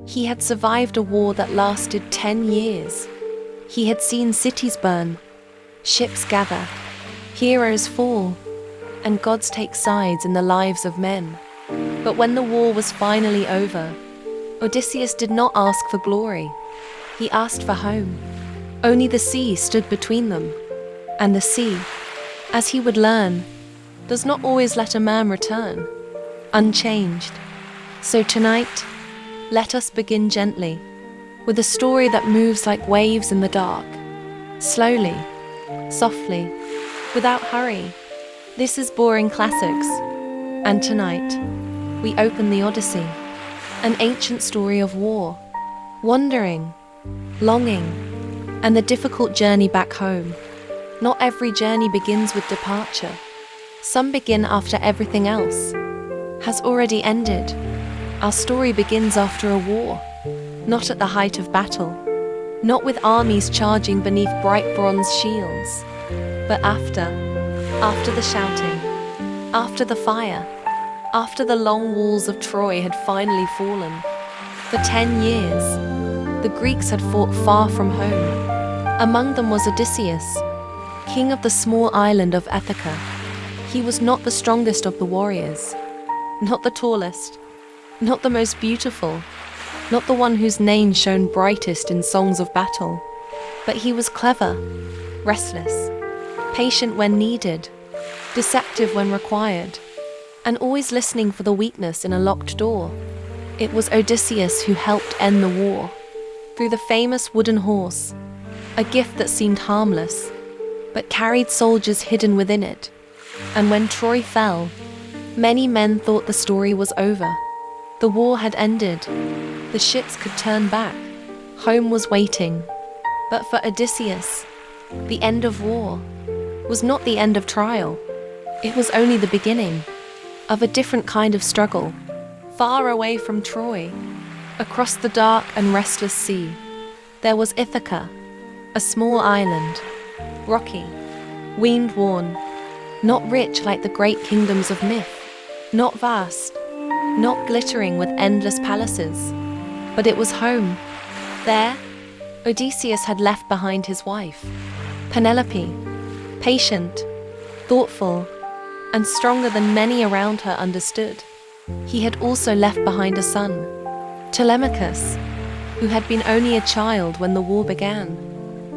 He had survived a war that lasted 10 years. He had seen cities burn, ships gather, heroes fall, and gods take sides in the lives of men. But when the war was finally over, Odysseus did not ask for glory. He asked for home. Only the sea stood between them. And the sea, as he would learn, does not always let a man return, unchanged. So tonight, let us begin gently, with a story that moves like waves in the dark. Slowly, softly, without hurry. This is Boring Classics. And tonight, we open the Odyssey, an ancient story of war, wandering, longing, and the difficult journey back home. Not every journey begins with departure. Some begin after everything else has already ended. Our story begins after a war, not at the height of battle, not with armies charging beneath bright bronze shields, but after the shouting, after the fire, after the long walls of Troy had finally fallen. For 10 years, the Greeks had fought far from home. Among them was Odysseus, king of the small island of Ithaca. He was not the strongest of the warriors, not the tallest, not the most beautiful, not the one whose name shone brightest in songs of battle. But he was clever, restless, patient when needed, deceptive when required, and always listening for the weakness in a locked door. It was Odysseus who helped end the war, through the famous wooden horse, a gift that seemed harmless, but carried soldiers hidden within it. And when Troy fell, many men thought the story was over. The war had ended. The ships could turn back. Home was waiting. But for Odysseus, the end of war was not the end of trial. It was only the beginning of a different kind of struggle. Far away from Troy, across the dark and restless sea, there was Ithaca, a small island, rocky, wind-worn, not rich like the great kingdoms of myth, not vast, not glittering with endless palaces, but it was home. There, Odysseus had left behind his wife, Penelope, patient, thoughtful, and stronger than many around her understood. He had also left behind a son, Telemachus, who had been only a child when the war began.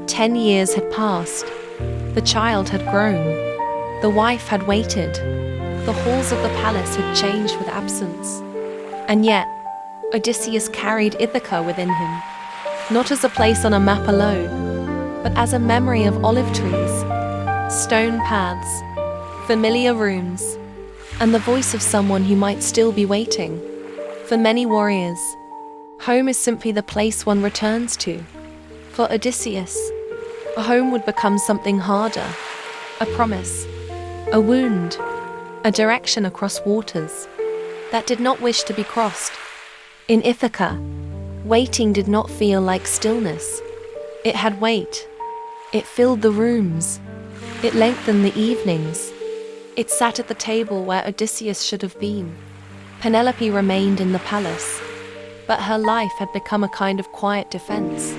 10 years had passed. The child had grown. The wife had waited. The halls of the palace had changed with absence. And yet, Odysseus carried Ithaca within him, not as a place on a map alone, but as a memory of olive trees, stone paths, familiar rooms, and the voice of someone who might still be waiting. For many warriors, home is simply the place one returns to. For Odysseus, a home would become something harder, a promise, a wound, a direction across waters that did not wish to be crossed. In Ithaca, waiting did not feel like stillness. It had weight. It filled the rooms. It lengthened the evenings. It sat at the table where Odysseus should have been. Penelope remained in the palace, but her life had become a kind of quiet defense.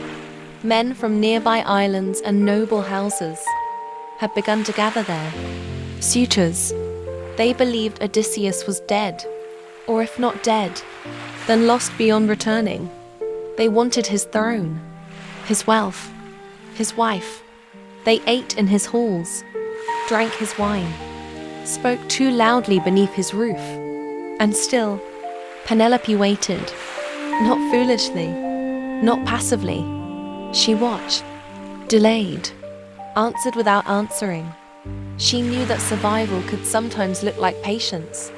Men from nearby islands and noble houses had begun to gather there. Suitors. They believed Odysseus was dead, or if not dead, then lost beyond returning. They wanted his throne, his wealth, his wife. They ate in his halls, drank his wine, spoke too loudly beneath his roof. And still, Penelope waited, not foolishly, not passively. She watched, delayed, answered without answering. She knew that survival could sometimes look like patience,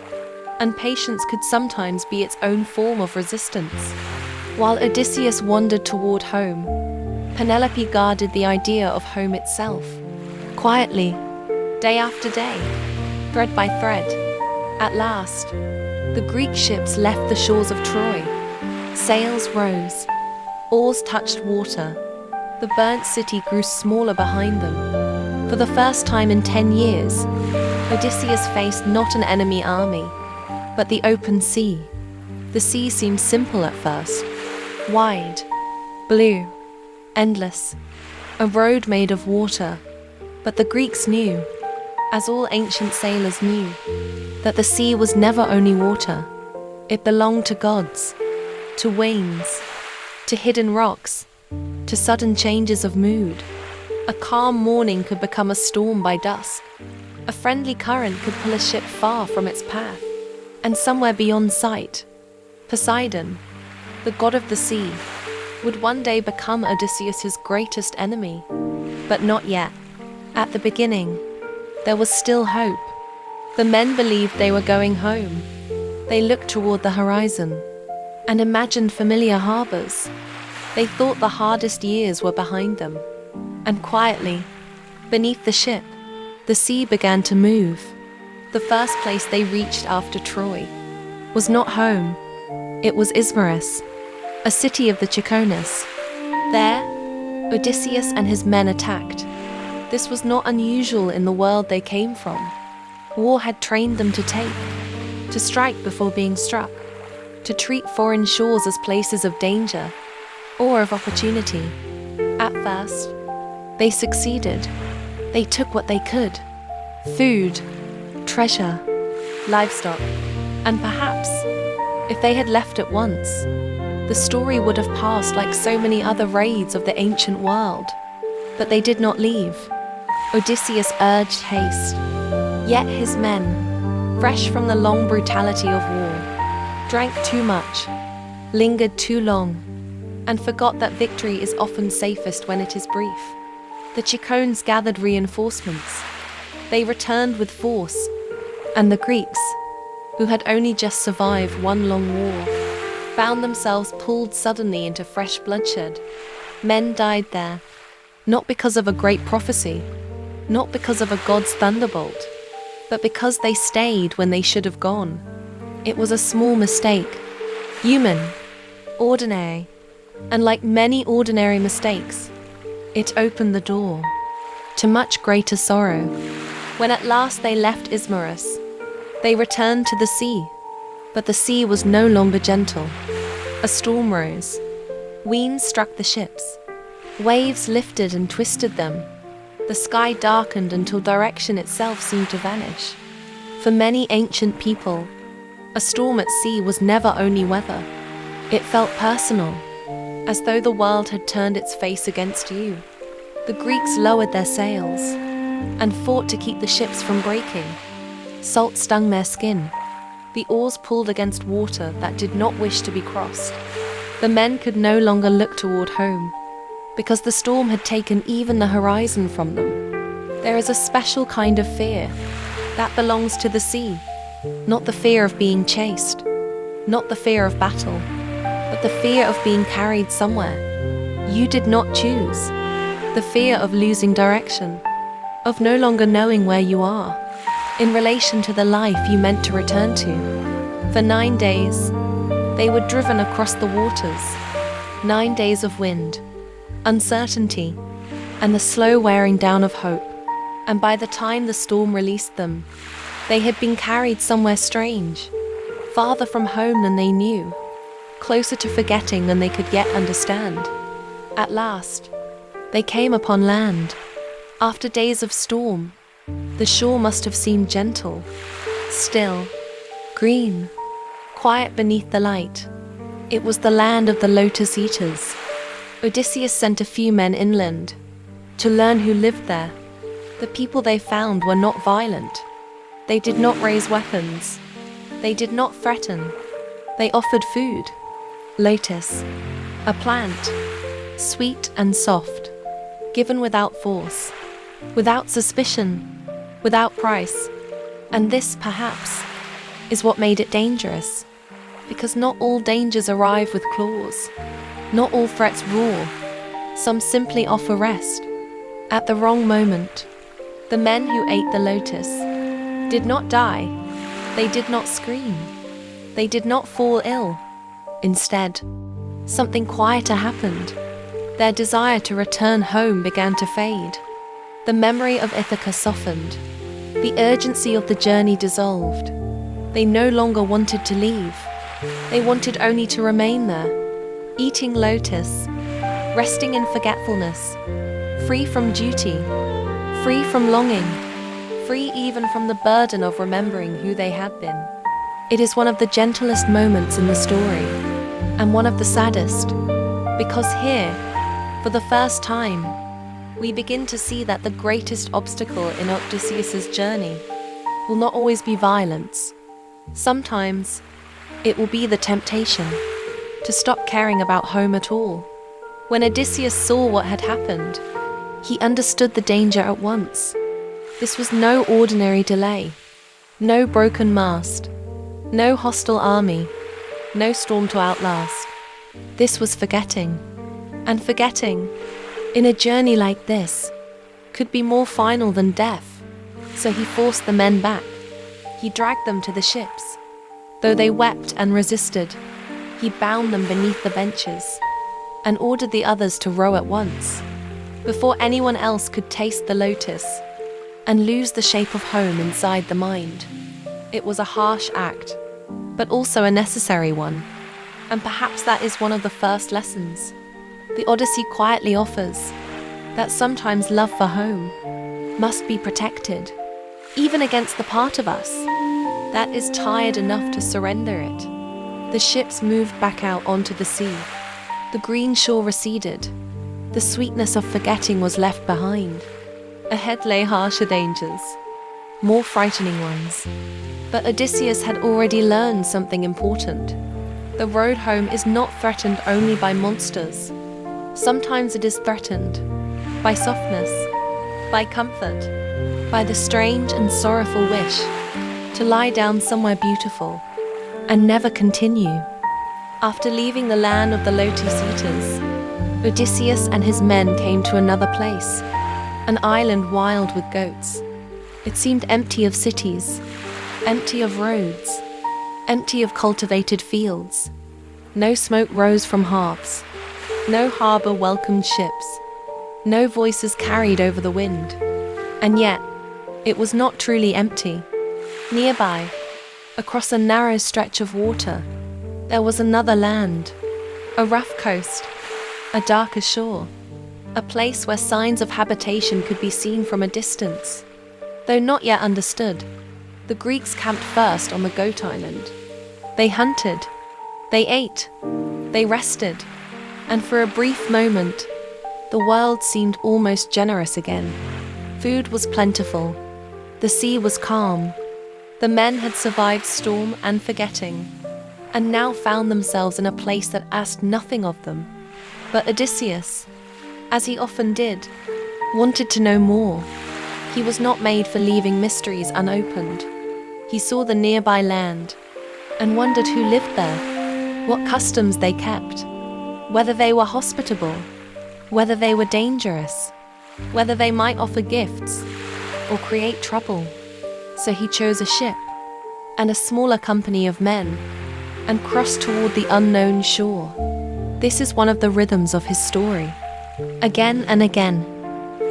and patience could sometimes be its own form of resistance. While Odysseus wandered toward home, Penelope guarded the idea of home itself. Quietly, day after day, thread by thread. At last, the Greek ships left the shores of Troy. Sails rose, oars touched water. The burnt city grew smaller behind them. For the first time in 10 years, Odysseus faced not an enemy army, but the open sea. The sea seemed simple at first, Wide, blue, endless, a road made of water. But the Greeks knew, as all ancient sailors knew, that the sea was never only water. It belonged to gods, to winds, to hidden rocks, to sudden changes of mood. A calm morning could become a storm by dusk. A friendly current could pull a ship far from its path. And somewhere beyond sight, Poseidon, the god of the sea, would one day become Odysseus' greatest enemy. But not yet. At the beginning, there was still hope. The men believed they were going home. They looked toward the horizon and imagined familiar harbors. They thought the hardest years were behind them. And quietly, beneath the ship, the sea began to move. The first place they reached after Troy was not home. It was Ismarus, a city of the Ciconas. There, Odysseus and his men attacked. This was not unusual in the world they came from. War had trained them to strike before being struck, to treat foreign shores as places of danger or of opportunity. At first, they succeeded. They took what they could: food, treasure, livestock, and perhaps, if they had left at once, the story would have passed like so many other raids of the ancient world. But they did not leave. Odysseus urged haste. Yet his men, fresh from the long brutality of war, drank too much, lingered too long, and forgot that victory is often safest when it is brief. The Cicones gathered reinforcements. They returned with force, and the Greeks, who had only just survived one long war, found themselves pulled suddenly into fresh bloodshed. Men died there, not because of a great prophecy, not because of a god's thunderbolt, but because they stayed when they should have gone. It was a small mistake, human, ordinary, and like many ordinary mistakes, it opened the door to much greater sorrow. When at last they left Ismarus, they returned to the sea, but the sea was no longer gentle. A storm rose. Winds struck the ships. Waves lifted and twisted them. The sky darkened until direction itself seemed to vanish. For many ancient people, a storm at sea was never only weather. It felt personal, as though the world had turned its face against you. The Greeks lowered their sails and fought to keep the ships from breaking. Salt stung their skin. The oars pulled against water that did not wish to be crossed. The men could no longer look toward home, because the storm had taken even the horizon from them. There is a special kind of fear that belongs to the sea, not the fear of being chased, not the fear of battle, but the fear of being carried somewhere you did not choose, the fear of losing direction, of no longer knowing where you are, in relation to the life you meant to return to. For 9 days, they were driven across the waters, 9 days of wind, uncertainty, and the slow wearing down of hope. And by the time the storm released them, they had been carried somewhere strange, farther from home than they knew, closer to forgetting than they could yet understand. At last, they came upon land. After days of storm, the shore must have seemed gentle, still, green, quiet beneath the light. It was the land of the Lotus-Eaters. Odysseus sent a few men inland to learn who lived there. The people they found were not violent. They did not raise weapons. They did not threaten. They offered food. Lotus, a plant, sweet and soft, given without force, without suspicion, without price. And this, perhaps, is what made it dangerous, because not all dangers arrive with claws. Not all threats roar. Some simply offer rest. At the wrong moment, the men who ate the lotus did not die. They did not scream. They did not fall ill. Instead, something quieter happened. Their desire to return home began to fade. The memory of Ithaca softened. The urgency of the journey dissolved. They no longer wanted to leave. They wanted only to remain there. eating lotus, resting in forgetfulness, free from duty, free from longing, free even from the burden of remembering who they had been. It is one of the gentlest moments in the story, and one of the saddest, because here, for the first time, we begin to see that the greatest obstacle in Odysseus's journey will not always be violence. Sometimes, it will be the temptation to stop caring about home at all. When Odysseus saw what had happened, he understood the danger at once. This was no ordinary delay, no broken mast, no hostile army, no storm to outlast. This was forgetting. And forgetting, in a journey like this, could be more final than death. So he forced the men back. He dragged them to the ships. Though they wept and resisted, he bound them beneath the benches and ordered the others to row at once, before anyone else could taste the lotus and lose the shape of home inside the mind. It was a harsh act, but also a necessary one. And perhaps that is one of the first lessons the Odyssey quietly offers, that sometimes love for home must be protected, even against the part of us that is tired enough to surrender it. The ships moved back out onto the sea. The green shore receded. The sweetness of forgetting was left behind. Ahead lay harsher dangers, more frightening ones. But Odysseus had already learned something important. The road home is not threatened only by monsters. Sometimes it is threatened by softness, by comfort, by the strange and sorrowful wish to lie down somewhere beautiful and never continue. After leaving the land of the Lotus-Eaters, Odysseus and his men came to another place, an island wild with goats. It seemed empty of cities, empty of roads, empty of cultivated fields. No smoke rose from hearths. No harbor welcomed ships. No voices carried over the wind. And yet, it was not truly empty. Nearby, across a narrow stretch of water, there was another land, a rough coast, a darker shore, a place where signs of habitation could be seen from a distance. Though not yet understood, the Greeks camped first on the Goat Island. They hunted, they ate, they rested, and for a brief moment, the world seemed almost generous again. Food was plentiful, the sea was calm, the men had survived storm and forgetting, and now found themselves in a place that asked nothing of them. But Odysseus, as he often did, wanted to know more. He was not made for leaving mysteries unopened. He saw the nearby land and wondered who lived there, what customs they kept, whether they were hospitable, whether they were dangerous, whether they might offer gifts or create trouble. So he chose a ship and a smaller company of men and crossed toward the unknown shore. This is one of the rhythms of his story. Again and again,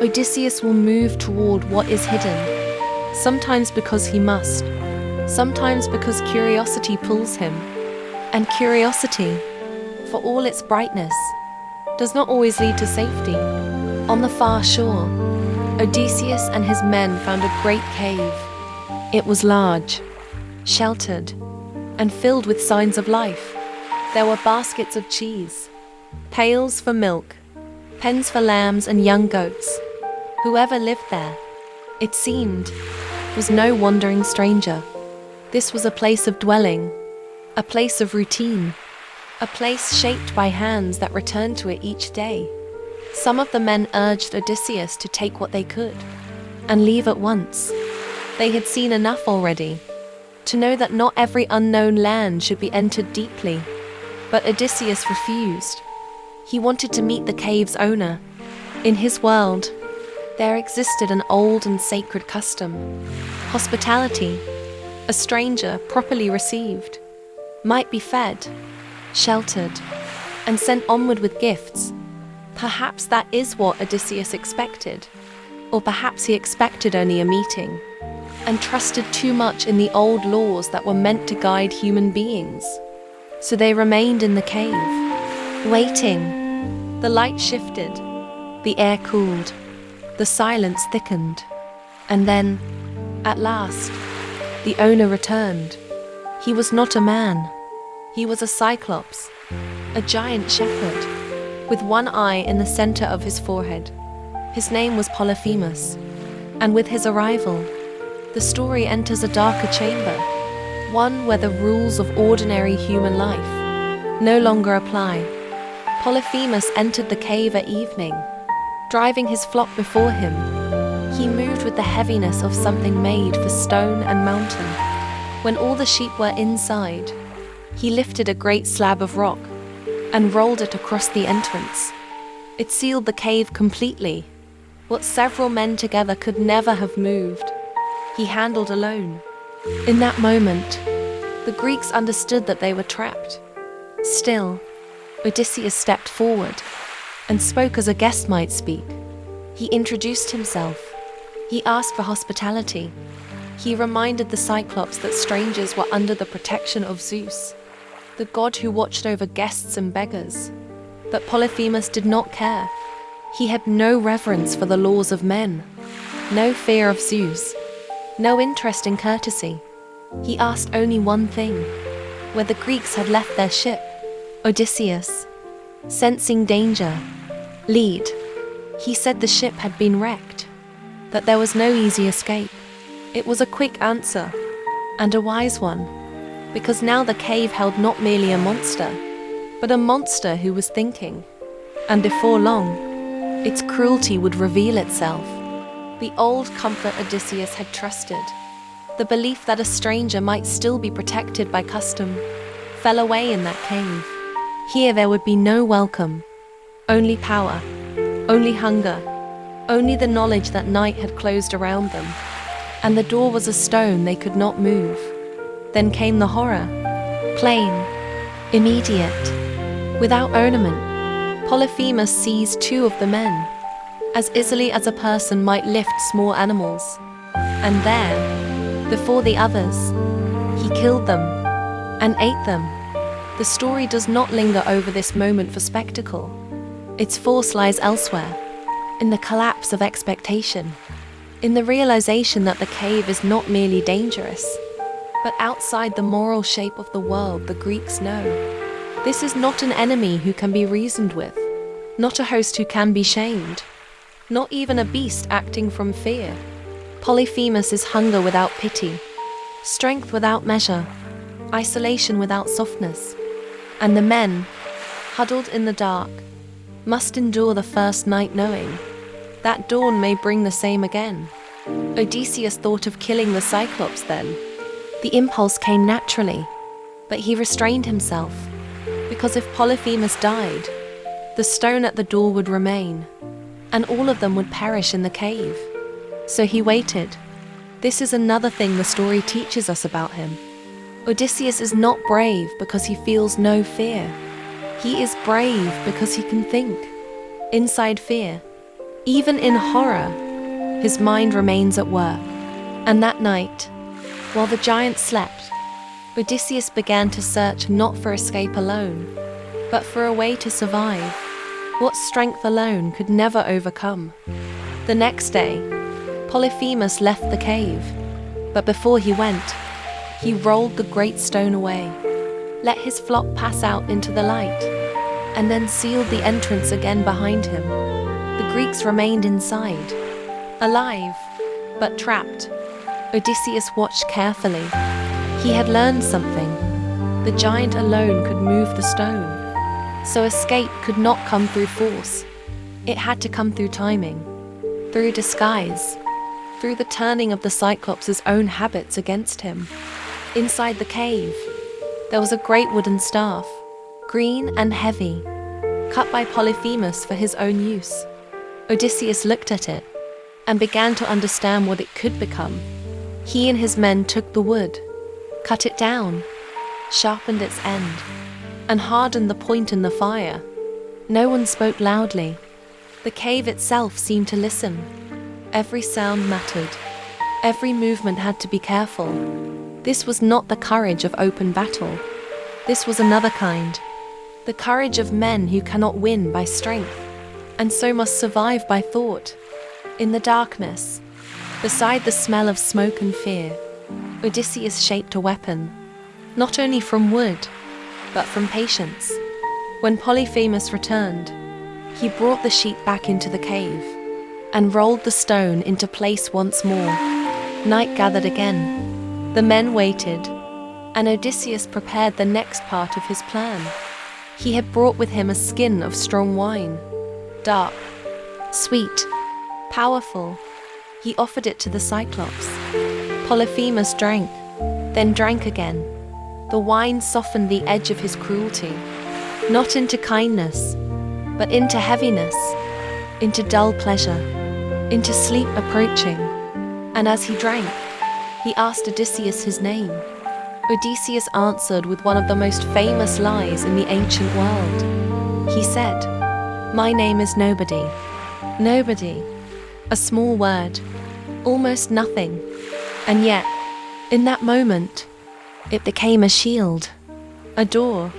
Odysseus will move toward what is hidden, sometimes because he must, sometimes because curiosity pulls him. And curiosity, for all its brightness, does not always lead to safety. On the far shore, Odysseus and his men found a great cave. It was large, sheltered, and filled with signs of life. There were baskets of cheese, pails for milk, pens for lambs and young goats. Whoever lived there, it seemed, was no wandering stranger. This was a place of dwelling, a place of routine, a place shaped by hands that returned to it each day. Some of the men urged Odysseus to take what they could and leave at once. They had seen enough already to know that not every unknown land should be entered deeply. But Odysseus refused. He wanted to meet the cave's owner. In his world, there existed an old and sacred custom. Hospitality. A stranger, properly received, might be fed, sheltered, and sent onward with gifts. Perhaps that is what Odysseus expected. Or perhaps he expected only a meeting, and trusted too much in the old laws that were meant to guide human beings. So they remained in the cave, Waiting. The light shifted. The air cooled. The silence thickened. And then, at last, the owner returned. He was not a man. He was a Cyclops, a giant shepherd, with one eye in the center of his forehead. His name was Polyphemus, and with his arrival, the story enters a darker chamber, one where the rules of ordinary human life no longer apply. Polyphemus entered the cave at evening, driving his flock before him. He moved with the heaviness of something made for stone and mountain. When all the sheep were inside, he lifted a great slab of rock and rolled it across the entrance. It sealed the cave completely. What several men together could never have moved, he handled alone. In that moment, the Greeks understood that they were trapped. Still, Odysseus stepped forward and spoke as a guest might speak. He introduced himself. He asked for hospitality. He reminded the Cyclops that strangers were under the protection of Zeus, the god who watched over guests and beggars. But Polyphemus did not care. He had no reverence for the laws of men, no fear of Zeus, no interest in courtesy. He asked only one thing: where the Greeks had left their ship. Odysseus, sensing danger, lead. He said the ship had been wrecked, that there was no easy escape. It was a quick answer, and a wise one, because now the cave held not merely a monster, but a monster who was thinking. And before long, its cruelty would reveal itself. The old comfort Odysseus had trusted, the belief that a stranger might still be protected by custom, fell away in that cave. Here there would be no welcome, only power, only hunger, only the knowledge that night had closed around them, and the door was a stone they could not move. Then came the horror, plain, immediate, without ornament. Polyphemus seized two of the men, as easily as a person might lift small animals, and there, before the others, he killed them and ate them. The story does not linger over this moment for spectacle. Its force lies elsewhere, in the collapse of expectation, in the realization that the cave is not merely dangerous, but outside the moral shape of the world the Greeks know. This is not an enemy who can be reasoned with, not a host who can be shamed, not even a beast acting from fear. Polyphemus is hunger without pity, strength without measure, isolation without softness. And the men, huddled in the dark, must endure the first night knowing that dawn may bring the same again. Odysseus thought of killing the Cyclops then. The impulse came naturally, but he restrained himself, because if Polyphemus died, the stone at the door would remain, and all of them would perish in the cave. So he waited. This is another thing the story teaches us about him. Odysseus is not brave because he feels no fear. He is brave because he can think. Inside fear, even in horror, his mind remains at work. And that night, while the giant slept, Odysseus began to search not for escape alone, but for a way to survive, what strength alone could never overcome. The next day, Polyphemus left the cave, but before he went, he rolled the great stone away, let his flock pass out into the light, and then sealed the entrance again behind him. The Greeks remained inside, alive, but trapped. Odysseus watched carefully. He had learned something. The giant alone could move the stone, so escape could not come through force. It had to come through timing, through disguise, through the turning of the Cyclops' own habits against him. Inside the cave, there was a great wooden staff, green and heavy, cut by Polyphemus for his own use. Odysseus looked at it and began to understand what it could become. He and his men took the wood, cut it down, sharpened its end, and hardened the point in the fire. No one spoke loudly. The cave itself seemed to listen. Every sound mattered. Every movement had to be careful. This was not the courage of open battle. This was another kind. the courage of men who cannot win by strength, and so must survive by thought. In the darkness, beside the smell of smoke and fear, Odysseus shaped a weapon, not only from wood, but from patience. When Polyphemus returned, he brought the sheep back into the cave, and rolled the stone into place once more. Night gathered again. The men waited, and Odysseus prepared the next part of his plan. He had brought with him a skin of strong wine, dark, sweet, powerful. He offered it to the Cyclops. Polyphemus drank, then drank again. The wine softened the edge of his cruelty, not into kindness, but into heaviness, into dull pleasure, into sleep approaching. And as he drank, he asked Odysseus his name. Odysseus answered with one of the most famous lies in the ancient world. He said, "My name is Nobody." Nobody. A small word, almost nothing. And yet, in that moment, it became a shield, a door,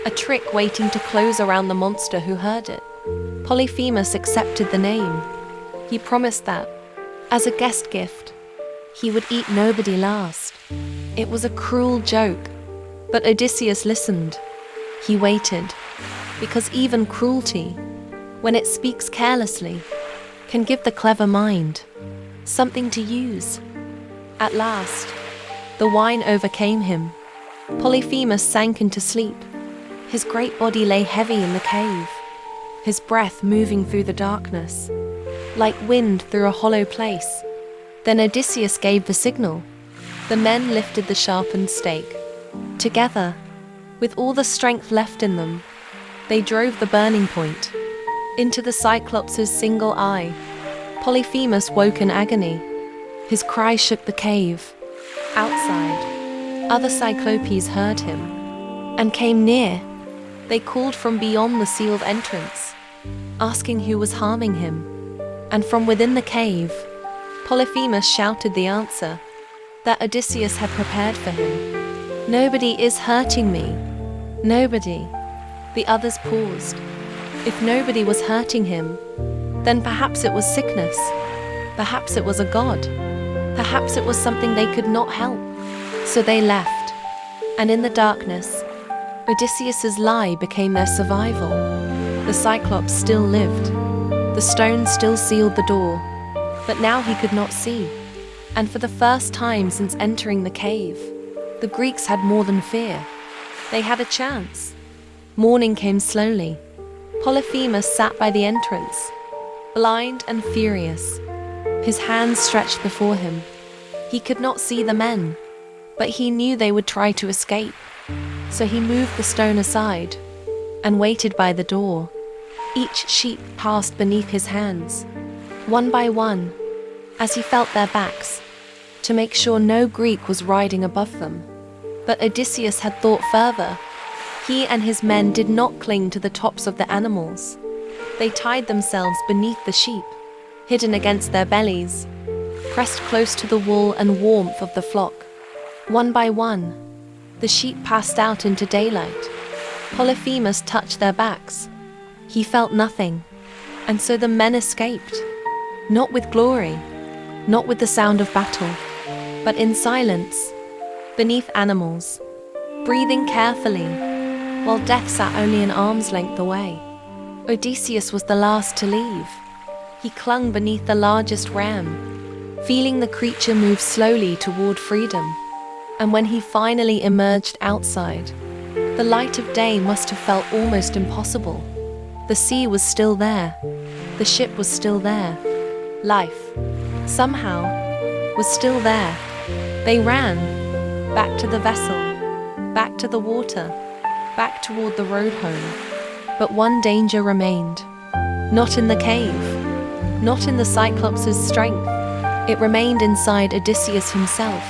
a trick waiting to close around the monster who heard it. Polyphemus accepted the name. He promised that, as a guest gift, he would eat Nobody last. It was a cruel joke, but Odysseus listened. He waited, because even cruelty, when it speaks carelessly, can give the clever mind something to use. At last, the wine overcame him. Polyphemus sank into sleep. His great body lay heavy in the cave, his breath moving through the darkness, like wind through a hollow place. Then Odysseus gave the signal. The men lifted the sharpened stake. Together, with all the strength left in them, they drove the burning point into the Cyclops' single eye. Polyphemus woke in agony. His cry shook the cave. Outside, other Cyclopes heard him and came near. They called from beyond the sealed entrance, asking who was harming him. And from within the cave, Polyphemus shouted the answer that Odysseus had prepared for him. "Nobody is hurting me. Nobody." The others paused. If nobody was hurting him, then perhaps it was sickness. Perhaps it was a god. Perhaps it was something they could not help. So they left. And in the darkness, Odysseus' lie became their survival. The Cyclops still lived. The stone still sealed the door. But now he could not see. And for the first time since entering the cave, the Greeks had more than fear. They had a chance. Morning came slowly. Polyphemus sat by the entrance, blind and furious, his hands stretched before him. He could not see the men, but he knew they would try to escape. So he moved the stone aside and waited by the door. Each sheep passed beneath his hands, one by one, as he felt their backs, to make sure no Greek was riding above them. But Odysseus had thought further. He and his men did not cling to the tops of the animals. They tied themselves beneath the sheep, hidden against their bellies, pressed close to the wool and warmth of the flock. One by one, the sheep passed out into daylight. Polyphemus touched their backs. He felt nothing, and so the men escaped, not with glory, not with the sound of battle, but in silence, beneath animals, breathing carefully, while death sat only an arm's length away. Odysseus was the last to leave. He clung beneath the largest ram, feeling the creature move slowly toward freedom. And when he finally emerged outside, the light of day must have felt almost impossible. The sea was still there. The ship was still there. Life, somehow, was still there. They ran, back to the vessel, back to the water, back toward the road home. But one danger remained. Not in the cave, not in the Cyclops' strength. It remained inside Odysseus himself.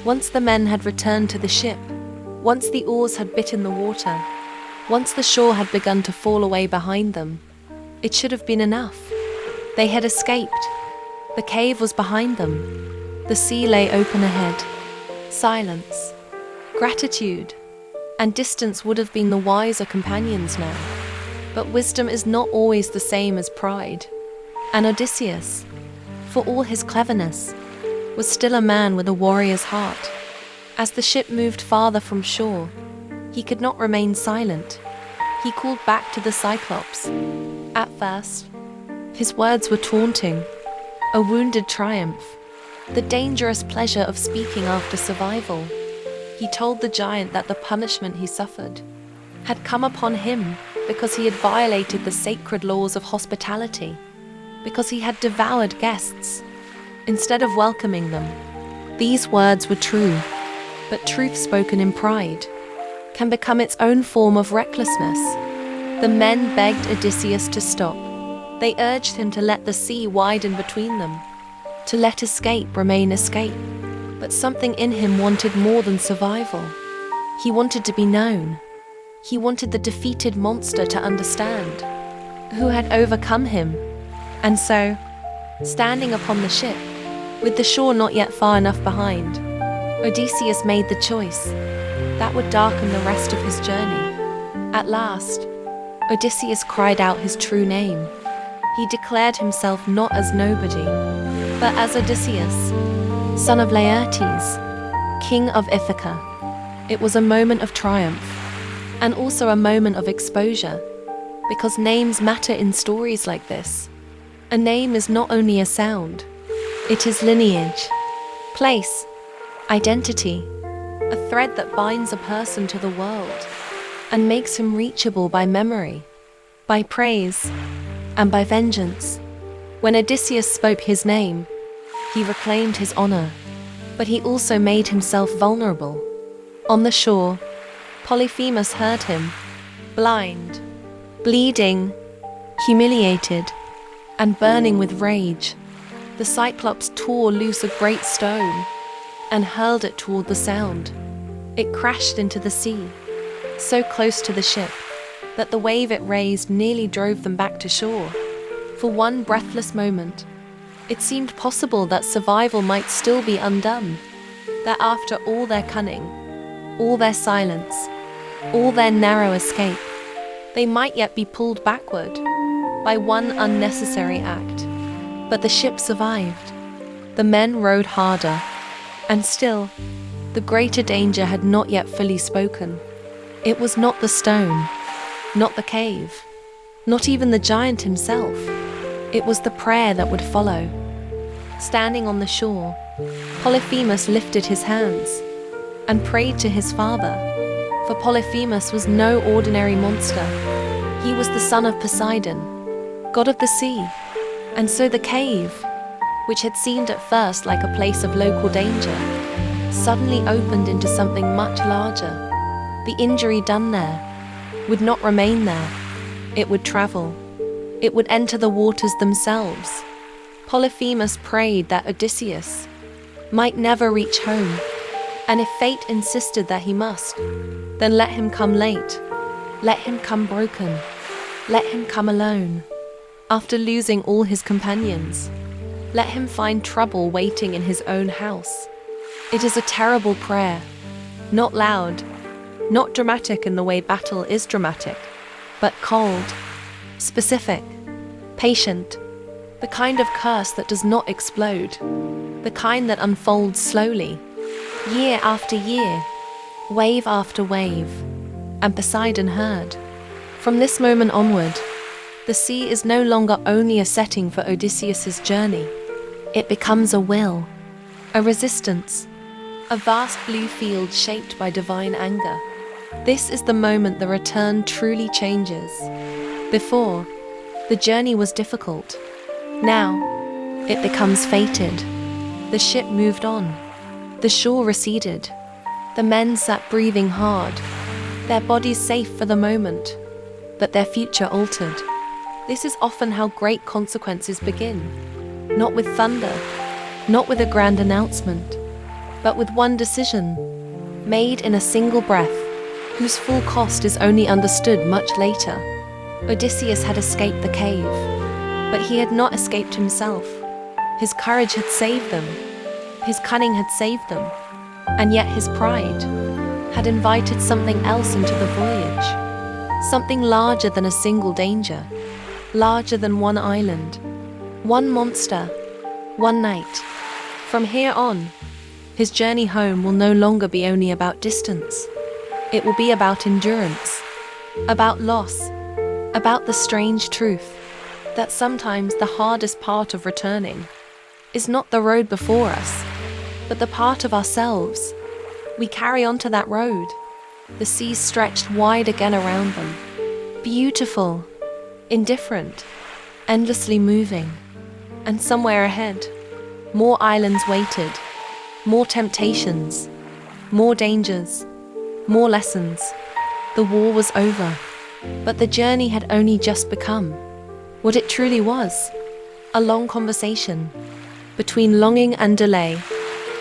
Once the men had returned to the ship, once the oars had bitten the water, once the shore had begun to fall away behind them, it should have been enough. They had escaped. The cave was behind them. The sea lay open ahead. Silence. Gratitude. and distance would have been the wiser companions now. But wisdom is not always the same as pride. And Odysseus, for all his cleverness, was still a man with a warrior's heart. As the ship moved farther from shore, he could not remain silent. He called back to the Cyclops. At first, his words were taunting, a wounded triumph, the dangerous pleasure of speaking after survival. He told the giant that the punishment he suffered had come upon him because he had violated the sacred laws of hospitality, because he had devoured guests instead of welcoming them. These words were true, but truth spoken in pride can become its own form of recklessness. The men begged Odysseus to stop. They urged him to let the sea widen between them, to let escape remain escape. But something in him wanted more than survival. He wanted to be known. He wanted the defeated monster to understand who had overcome him. And so, standing upon the ship, with the shore not yet far enough behind, Odysseus made the choice that would darken the rest of his journey. At last, Odysseus cried out his true name. He declared himself not as nobody, but as Odysseus, son of Laertes, king of Ithaca. It was a moment of triumph, and also a moment of exposure, because names matter in stories like this. A name is not only a sound, it is lineage, place, identity, a thread that binds a person to the world and makes him reachable by memory, by praise, and by vengeance. When Odysseus spoke his name, he reclaimed his honor, but he also made himself vulnerable. On the shore, Polyphemus heard him, blind, bleeding, humiliated, and burning with rage. The Cyclops tore loose a great stone and hurled it toward the sound. It crashed into the sea, so close to the ship that the wave it raised nearly drove them back to shore. For one breathless moment, it seemed possible that survival might still be undone, that after all their cunning, all their silence, all their narrow escape, they might yet be pulled backward by one unnecessary act. But the ship survived. The men rowed harder, and still, the greater danger had not yet fully spoken. It was not the stone, not the cave, not even the giant himself. It was the prayer that would follow. Standing on the shore, Polyphemus lifted his hands and prayed to his father. For Polyphemus was no ordinary monster. He was the son of Poseidon, god of the sea. And so the cave, which had seemed at first like a place of local danger, suddenly opened into something much larger. The injury done there would not remain there. It would travel. It would enter the waters themselves. Polyphemus prayed that Odysseus might never reach home, and if fate insisted that he must, then let him come late, let him come broken, let him come alone. After losing all his companions, let him find trouble waiting in his own house. It is a terrible prayer, not loud, not dramatic in the way battle is dramatic, but cold, specific, patient, the kind of curse that does not explode, the kind that unfolds slowly, year after year, wave after wave. And Poseidon heard. From this moment onward, the sea is no longer only a setting for Odysseus's journey. It becomes a will, a resistance, a vast blue field shaped by divine anger. This is the moment the return truly changes. Before, the journey was difficult. Now, it becomes fated. The ship moved on. The shore receded. The men sat breathing hard, their bodies safe for the moment, but their future altered. This is often how great consequences begin. Not with thunder, not with a grand announcement, but with one decision, made in a single breath, whose full cost is only understood much later. Odysseus had escaped the cave, but he had not escaped himself. His courage had saved them, his cunning had saved them, and yet his pride had invited something else into the voyage. Something larger than a single danger, larger than one island, one monster, one night. From here on, his journey home will no longer be only about distance. It will be about endurance, about loss, about the strange truth that sometimes the hardest part of returning is not the road before us, but the part of ourselves we carry onto that road. The seas stretched wide again around them, beautiful, indifferent, endlessly moving. And somewhere ahead, more islands waited, more temptations, more dangers, more lessons. The war was over, but the journey had only just become what it truly was: a long conversation between longing and delay,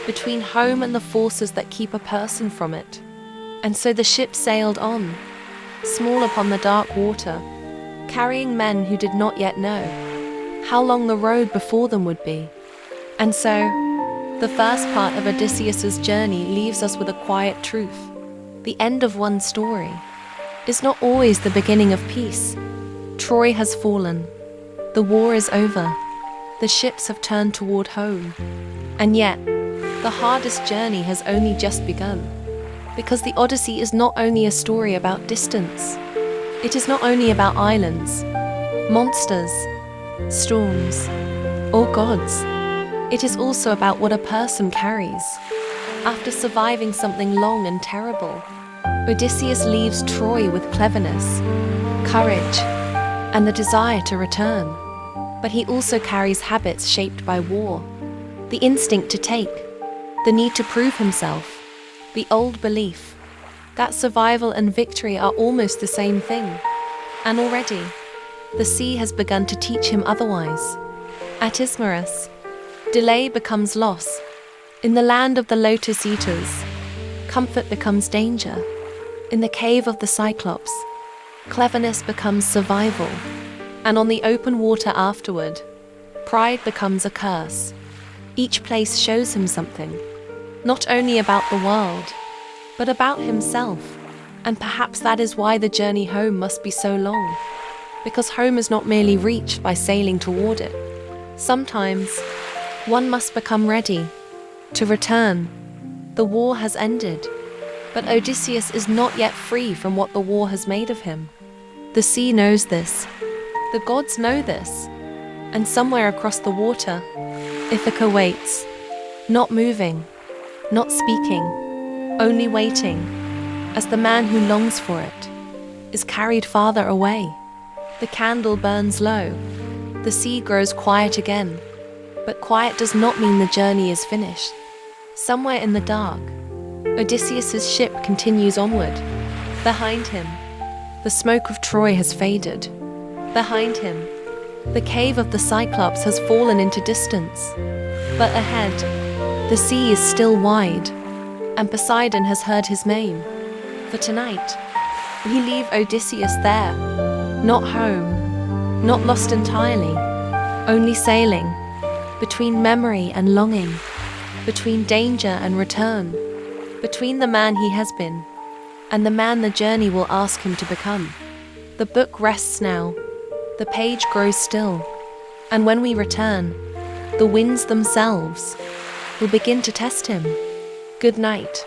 between home and the forces that keep a person from it. And so the ship sailed on, small upon the dark water, carrying men who did not yet know how long the road before them would be. And so, the first part of Odysseus's journey leaves us with a quiet truth. The end of one story is not always the beginning of peace. Troy has fallen. The war is over. The ships have turned toward home. And yet, the hardest journey has only just begun. Because the Odyssey is not only a story about distance. It is not only about islands, monsters, storms, or gods. It is also about what a person carries. After surviving something long and terrible, Odysseus leaves Troy with cleverness, courage, and the desire to return. But he also carries habits shaped by war, the instinct to take, the need to prove himself, the old belief that survival and victory are almost the same thing. And already, the sea has begun to teach him otherwise. At Ismarus, delay becomes loss. In the land of the Lotus-Eaters, comfort becomes danger. In the cave of the Cyclops, cleverness becomes survival. And on the open water afterward, pride becomes a curse. Each place shows him something, not only about the world, but about himself. And perhaps that is why the journey home must be so long. Because home is not merely reached by sailing toward it. Sometimes, one must become ready to return. The war has ended, but Odysseus is not yet free from what the war has made of him. The sea knows this. The gods know this. And somewhere across the water, Ithaca waits, not moving, not speaking, only waiting, as the man who longs for it is carried farther away. The candle burns low. The sea grows quiet again. But quiet does not mean the journey is finished. Somewhere in the dark, Odysseus's ship continues onward. Behind him, the smoke of Troy has faded. Behind him, the cave of the Cyclops has fallen into distance. But ahead, the sea is still wide, and Poseidon has heard his name. For tonight, we leave Odysseus there, not home, not lost entirely, only sailing, between memory and longing, between danger and return, between the man he has been, and the man the journey will ask him to become. The book rests now, the page grows still, and when we return, the winds themselves will begin to test him. Good night.